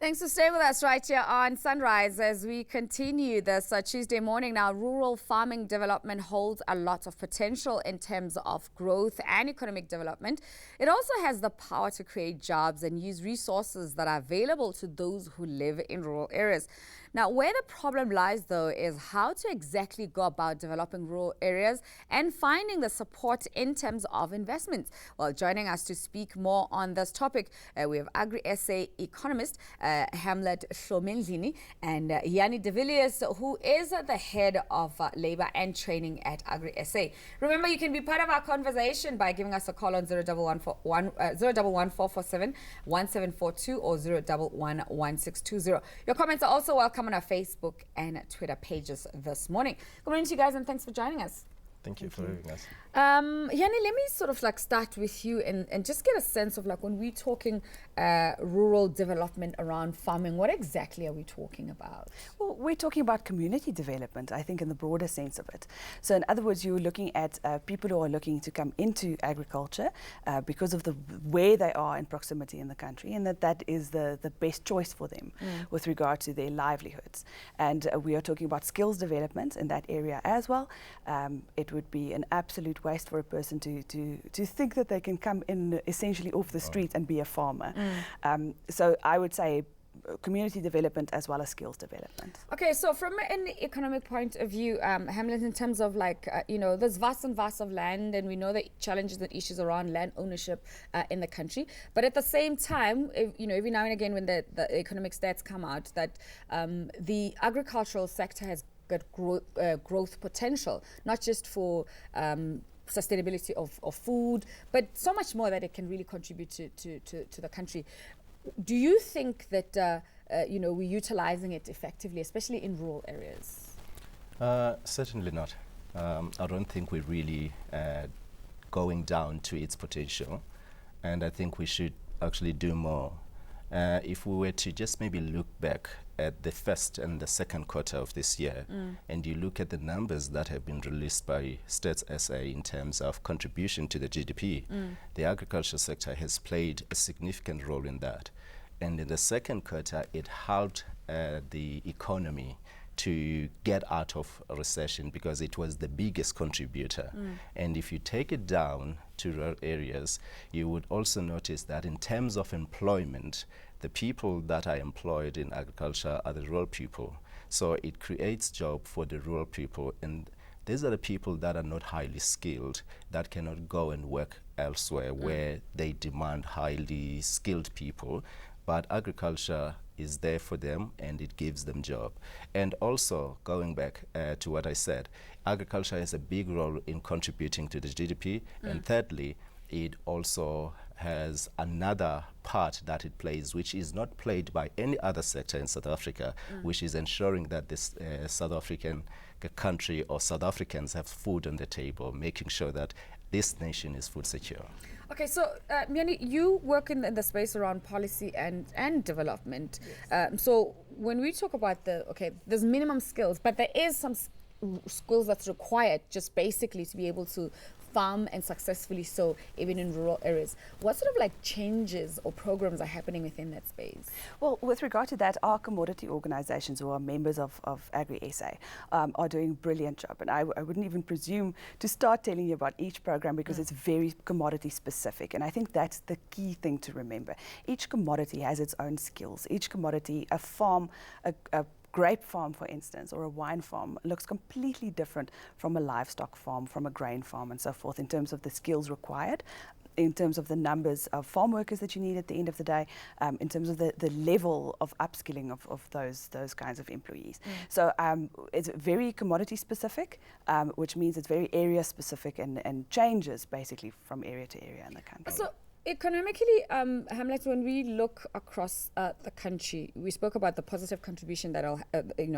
Thanks for staying with us right here on Sunrise as we continue this Tuesday morning. Now, rural farming development holds a lot of potential in terms of growth and economic development. It also has the power to create jobs and use resources that are available to those who live in rural areas. Now, where the problem lies, though, is how to exactly go about developing rural areas and finding the support in terms of investments. Well, joining us to speak more on this topic, we have AgriSA economist Hamlet, Hlomendlini, and Jahni de Villiers, who is the head of labor and training at AgriSA. Remember, you can be part of our conversation by giving us a call on 011-447-1742 or 011-1620. Your comments are also welcome on our Facebook and Twitter pages this morning. Good morning to you guys, and thanks for joining us. Thank you for having us. Jahni, let me sort of like start with you and just get a sense of like when we're talking rural development around farming, what exactly are we talking about? Well, we're talking about community development, I think, in the broader sense of it. So in other words, you're looking at people who are looking to come into agriculture because of where they are in proximity in the country, and that is the best choice for them with regard to their livelihoods. And we are talking about skills development in that area as well. It would be an absolute waste for a person to think that they can come in essentially off the street and be a farmer. So I would say community development as well as skills development. Okay, so from an economic point of view, Hamlet, in terms of like, there's vast and vast of land, and we know the challenges and issues around land ownership in the country. But at the same time, every now and again when the economic stats come out, that the agricultural sector has got growth potential, not just for sustainability of food, but so much more that it can really contribute to the country. Do you think that we're utilizing it effectively, especially in rural areas? Certainly not. I don't think we're really going down to its potential, and I think we should actually do more. If we were to just maybe look back at the first and the second quarter of this year, and you look at the numbers that have been released by Stats SA in terms of contribution to the GDP, the agriculture sector has played a significant role in that. And in the second quarter, it helped the economy to get out of a recession because it was the biggest contributor. And if you take it down to rural areas, you would also notice that in terms of employment, the people that are employed in agriculture are the rural people. So it creates job for the rural people, and these are the people that are not highly skilled, that cannot go and work elsewhere where they demand highly skilled people. But agriculture is there for them, and it gives them job. And also, going back to what I said, agriculture has a big role in contributing to the GDP. And thirdly, it also has another part that it plays, which is not played by any other sector in South Africa, which is ensuring that this South African country or South Africans have food on the table, making sure that this nation is food secure. Okay, so Jahni, you work in the space around policy and development. Yes. So when we talk about there's minimum skills, but there is some skills that's required just basically to be able to farm and successfully so even in rural areas. What sort of like changes or programs are happening within that space? Well, with regard to that, our commodity organizations who are members of AgriSA are doing a brilliant job. And I wouldn't even presume to start telling you about each program because it's very commodity specific. And I think that's the key thing to remember. Each commodity has its own skills. Each commodity, a farm, a grape farm, for instance, or a wine farm looks completely different from a livestock farm, from a grain farm, and so forth, in terms of the skills required, in terms of the numbers of farm workers that you need at the end of the day, in terms of the level of upskilling of those kinds of employees. So it's very commodity specific, which means it's very area specific and changes basically from area to area in the country. So economically, Hamlet, when we look across the country, we spoke about the positive contribution that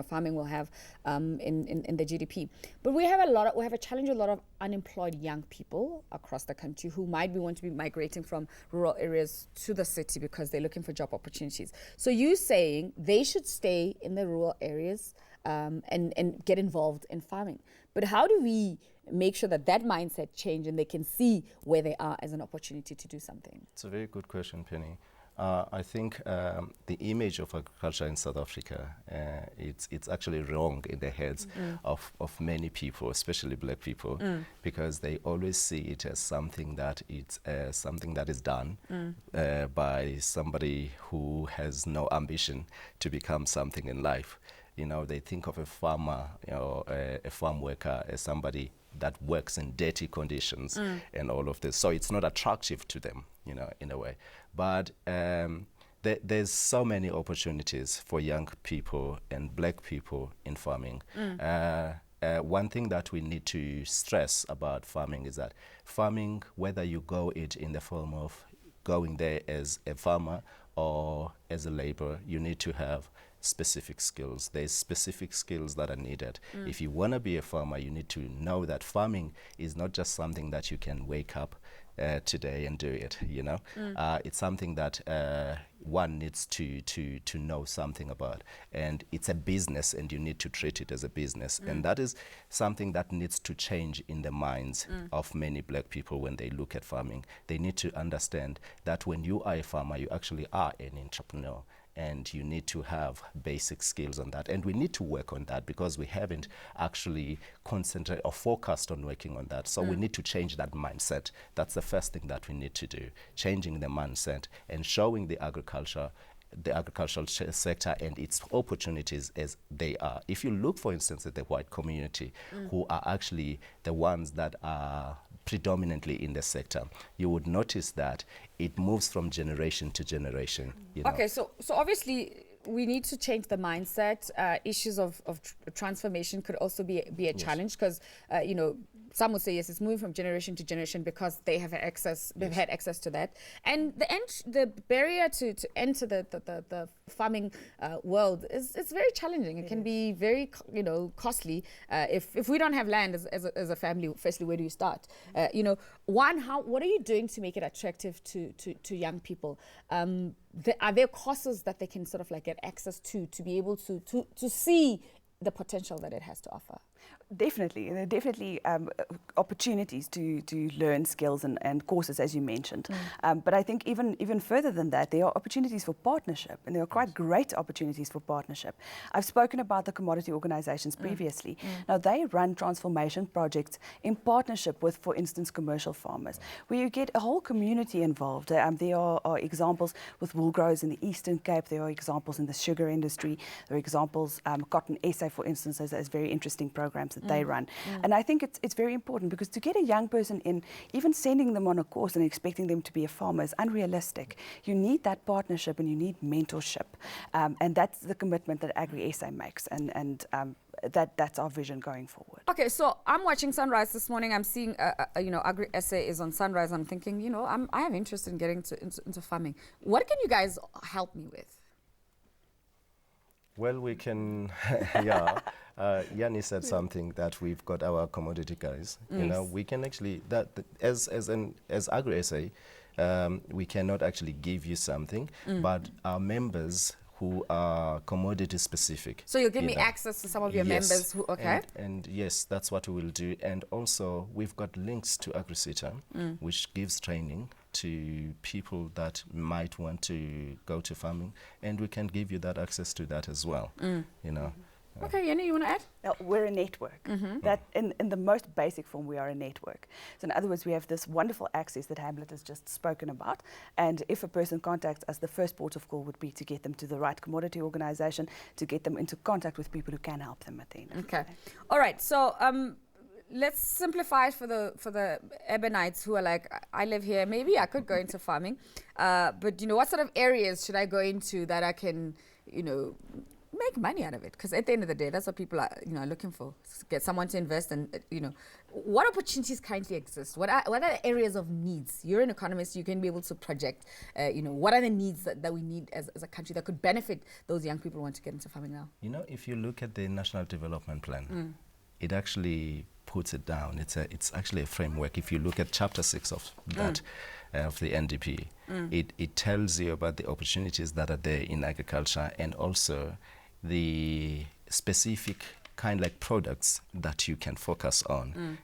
farming will have in the GDP. But we have a challenge with a lot of unemployed young people across the country who might want to be migrating from rural areas to the city because they're looking for job opportunities. So you saying they should stay in the rural areas and get involved in farming. But how do we make sure that mindset change and they can see where they are as an opportunity to do something? It's a very good question, Penny. I think the image of agriculture in South Africa, it's actually wrong in the heads of many people, especially black people, because they always see it as something that is done by somebody who has no ambition to become something in life. You know, they think of a farmer, a farm worker as somebody that works in dirty conditions and all of this. So it's not attractive to them, in a way. But there's so many opportunities for young people and black people in farming. One thing that we need to stress about farming is that farming, whether you go it in the form of going there as a farmer or as a laborer, you need to have specific skills. There's specific skills that are needed. If you want to be a farmer, you need to know that farming is not just something that you can wake up today and do it, it's something that one needs to know something about, and it's a business, and you need to treat it as a business. And that is something that needs to change in the minds of many black people when they look at farming. They need to understand that when you are a farmer, you actually are an entrepreneur, and you need to have basic skills on that. And we need to work on that because we haven't actually concentrated or focused on working on that. So we need to change that mindset. That's the first thing that we need to do, changing the mindset and showing the agricultural sector and its opportunities as they are. If you look, for instance, at the white community, who are actually the ones that are predominantly in the sector, you would notice that it moves from generation to generation. Okay, so obviously we need to change the mindset. Issues of transformation could also be a challenge because, some would say, yes, it's moving from generation to generation because they have access, they've had access to that. And the barrier to enter the farming world it's very challenging. It can be very, costly. If we don't have land as a family, firstly, where do you start? What are you doing to make it attractive to young people? Are there courses that they can sort of like get access to be able to see the potential that it has to offer? Definitely. There are definitely opportunities to learn skills and courses, as you mentioned. But I think even further than that, there are opportunities for partnership, and there are quite great opportunities for partnership. I've spoken about the commodity organizations previously. Now, they run transformation projects in partnership with, for instance, commercial farmers, where you get a whole community involved. There are examples with wool growers in the Eastern Cape. There are examples in the sugar industry. There are examples, Cotton SA, for instance, has very interesting programs that they run. And I think it's very important, because to get a young person in, even sending them on a course and expecting them to be a farmer is unrealistic. You need that partnership and you need mentorship. And that's the commitment that AgriSA makes. And that's our vision going forward. Okay, so I'm watching Sunrise this morning. I'm seeing, AgriSA is on Sunrise. I'm thinking, I have interest in getting into farming. What can you guys help me with? Well, we can, Jahni said something that we've got our commodity guys. We can actually, as AgriSA, we cannot actually give you something, but our members who are commodity specific. So you'll give me access to some of your members who, okay? And yes, that's what we will do. And also, we've got links to AgriSA, which gives training to people that might want to go to farming, and we can give you that access to that as well. Okay, Jahni, you want to add? We're a network. That in the most basic form, we are a network. So in other words, we have this wonderful access that Hamlet has just spoken about. And if a person contacts us, the first port of call would be to get them to the right commodity organization, to get them into contact with people who can help them at the end. Okay. All right. So let's simplify it for the urbanites who are like, I live here, maybe I could go into farming, but what sort of areas should I go into that I can, make money out of it? Because at the end of the day, that's what people are, looking for. Get someone to invest, and what opportunities currently exist? What are the areas of needs? You're an economist. You can be able to project. What are the needs that we need as a country that could benefit those young people who want to get into farming now? If you look at the National Development Plan, it actually puts it down. It's actually a framework. If you look at Chapter 6 of that, of the NDP, it tells you about the opportunities that are there in agriculture, and also the specific kind of like products that you can focus on,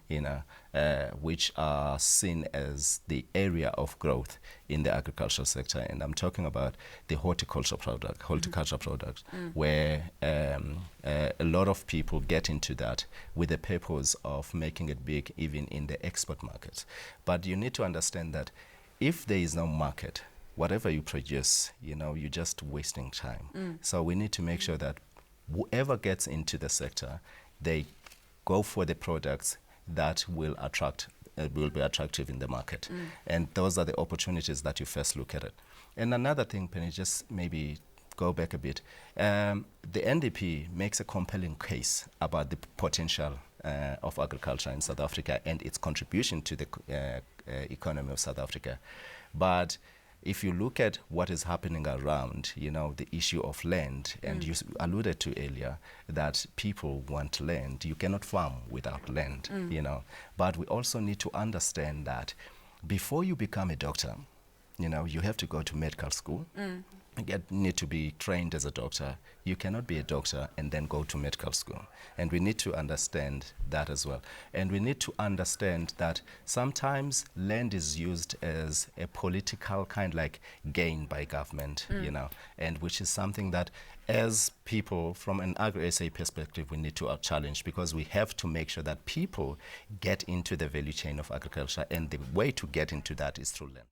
which are seen as the area of growth in the agricultural sector. And I'm talking about the horticulture product, where a lot of people get into that with the purpose of making it big even in the export markets. But you need to understand that if there is no market, whatever you produce, you're just wasting time. So we need to make sure that whoever gets into the sector, they go for the products that will be attractive in the market. And those are the opportunities that you first look at it. And another thing, Penny, just maybe go back a bit. The NDP makes a compelling case about the potential of agriculture in South Africa and its contribution to the economy of South Africa. But if you look at what is happening around, the issue of land, and you alluded to earlier that people want land. You cannot farm without land, But we also need to understand that before you become a doctor, you have to go to medical school. You need to be trained as a doctor. You cannot be a doctor and then go to medical school. And we need to understand that as well. And we need to understand that sometimes land is used as a political kind of like gain by government, and which is something that as people from an AgriSA perspective, we need to challenge, because we have to make sure that people get into the value chain of agriculture, and the way to get into that is through land.